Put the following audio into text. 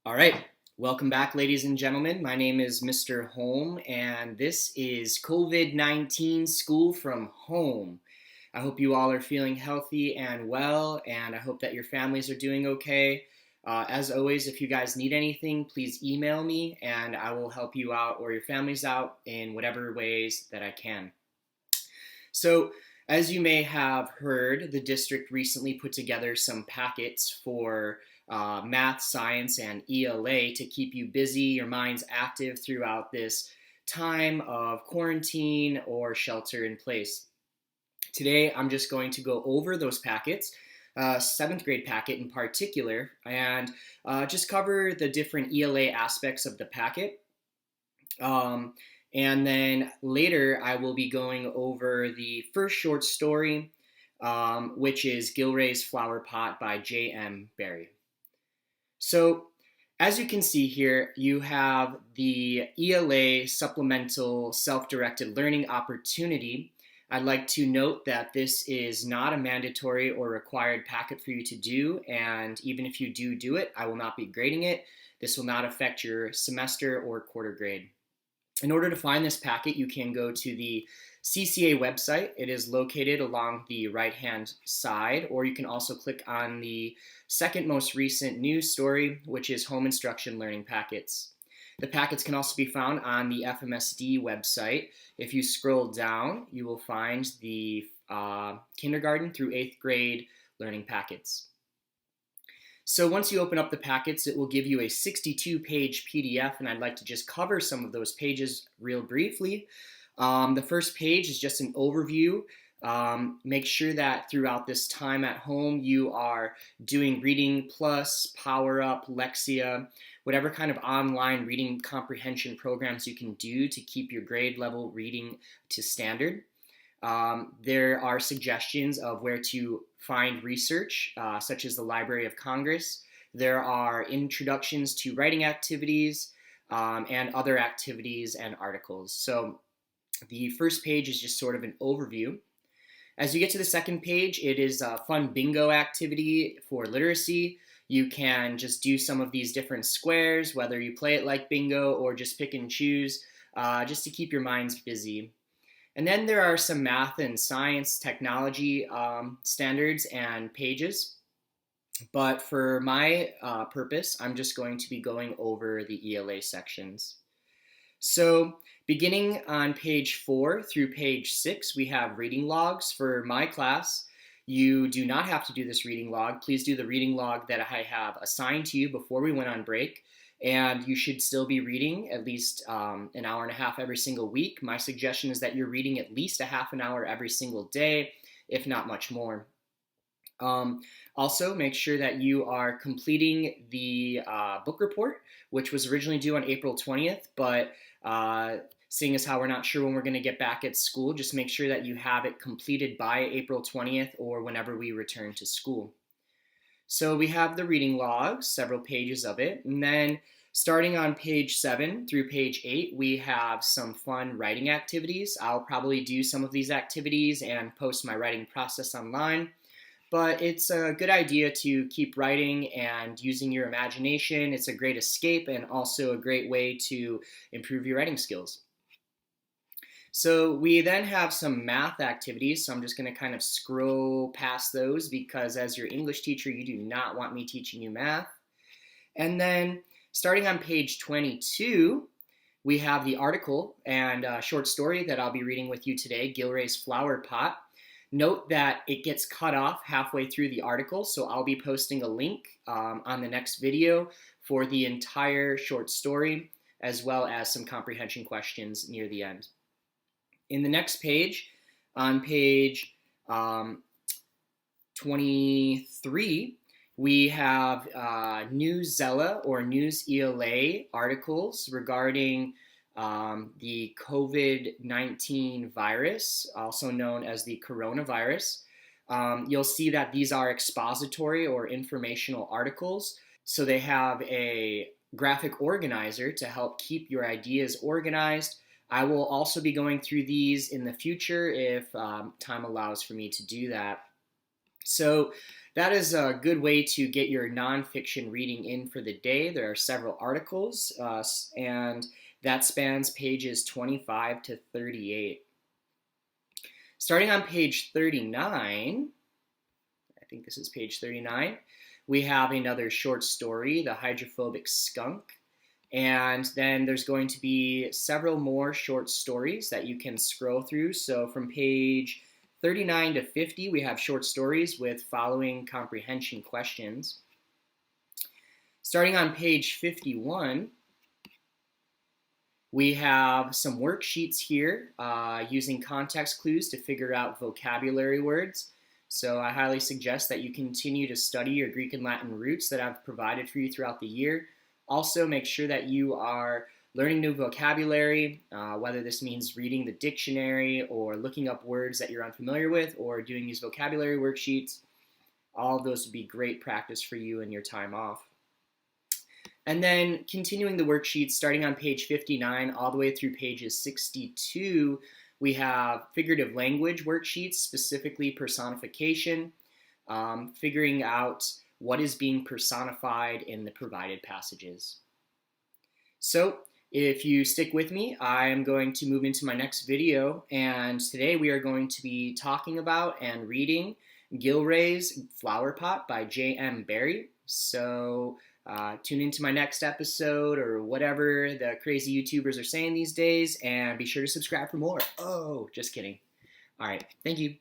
All right, welcome back, ladies and gentlemen. My name is Mr. Holm, and this is COVID-19 School from Home. I hope you all are feeling healthy and well, and I hope that your families are doing okay. As always, if you guys need anything, please email me, and I will help you out or your families out in whatever ways that I can. So, as you may have heard, the district recently put together some packets for math, science, and ELA to keep you busy, your minds active throughout this time of quarantine or shelter in place. Today, I'm just going to go over those packets, seventh grade packet in particular, and just cover the different ELA aspects of the packet. Um, and then later, I will be going over the first short story, which is Gilray's Flower Pot by J.M. Barrie. So, as you can see here, you have the ELA Supplemental Self-Directed Learning Opportunity. I'd like to note that this is not a mandatory or required packet for you to do, and even if you do it, I will not be grading it. This will not affect your semester or quarter grade. In order to find this packet, you can go to the CCA website. It is located along the right-hand side, or you can also click on the second most recent news story, which is Home Instruction Learning Packets. The packets can also be found on the FMSD website. If you scroll down, you will find the kindergarten through 8th grade learning packets. So once you open up the packets, it will give you a 62-page PDF, and I'd like to just cover some of those pages real briefly. The first page is just an overview. Make sure that throughout this time at home, you are doing Reading Plus, Power Up, Lexia, whatever kind of online reading comprehension programs you can do to keep your grade level reading to standard. There are suggestions of where to find research, such as the Library of Congress. There are introductions to writing activities and other activities and articles. So the first page is just sort of an overview. As you get to the second page, it is a fun bingo activity for literacy. You can just do some of these different squares, whether you play it like bingo or just pick and choose, just to keep your minds busy. And then there are some math and science technology standards and pages. But for my purpose, I'm just going to be going over the ELA sections. So beginning on page 4 through page 6, we have reading logs for my class. You do not have to do this reading log. Please do the reading log that I have assigned to you before we went on break. And you should still be reading at least an hour and a half every single week. My suggestion is that you're reading at least a half an hour every single day, if not much more. Also, make sure that you are completing the book report, which was originally due on April 20th, but seeing as how we're not sure when we're going to get back at school, just make sure that you have it completed by April 20th or whenever we return to school. So we have the reading log, several pages of it, and then starting on page 7 through page 8, we have some fun writing activities. I'll probably do some of these activities and post my writing process online, but it's a good idea to keep writing and using your imagination. It's a great escape and also a great way to improve your writing skills. So we then have some math activities, so I'm just going to kind of scroll past those because as your English teacher, you do not want me teaching you math. And then starting on page 22, we have the article and short story that I'll be reading with you today, Gilray's Flower Pot. Note that it gets cut off halfway through the article, so I'll be posting a link on the next video for the entire short story, as well as some comprehension questions near the end. In the next page, on page 23, we have News Zella or News ELA articles regarding the COVID-19 virus, also known as the coronavirus. You'll see that these are expository or informational articles. So they have a graphic organizer to help keep your ideas organized. I will also be going through these in the future if time allows for me to do that. So that is a good way to get your nonfiction reading in for the day. There are several articles, and that spans pages 25 to 38. Starting on page 39, I think this is page 39, we have another short story, The Hydrophobic Skunk. And then there's going to be several more short stories that you can scroll through. So from page 39 to 50, we have short stories with following comprehension questions. Starting on page 51, we have some worksheets here using context clues to figure out vocabulary words. So I highly suggest that you continue to study your Greek and Latin roots that I've provided for you throughout the year. Also, make sure that you are learning new vocabulary, whether this means reading the dictionary or looking up words that you're unfamiliar with or doing these vocabulary worksheets. All of those would be great practice for you in your time off. And then continuing the worksheets, starting on page 59 all the way through pages 62, we have figurative language worksheets, specifically personification, figuring out what is being personified in the provided passages. So if you stick with me, I am going to move into my next video, and today we are going to be talking about and reading Gilray's Flower Pot by J.M. Barrie. So tune into my next episode or whatever the crazy YouTubers are saying these days, and be sure to subscribe for more. Oh, just kidding. All right, thank you.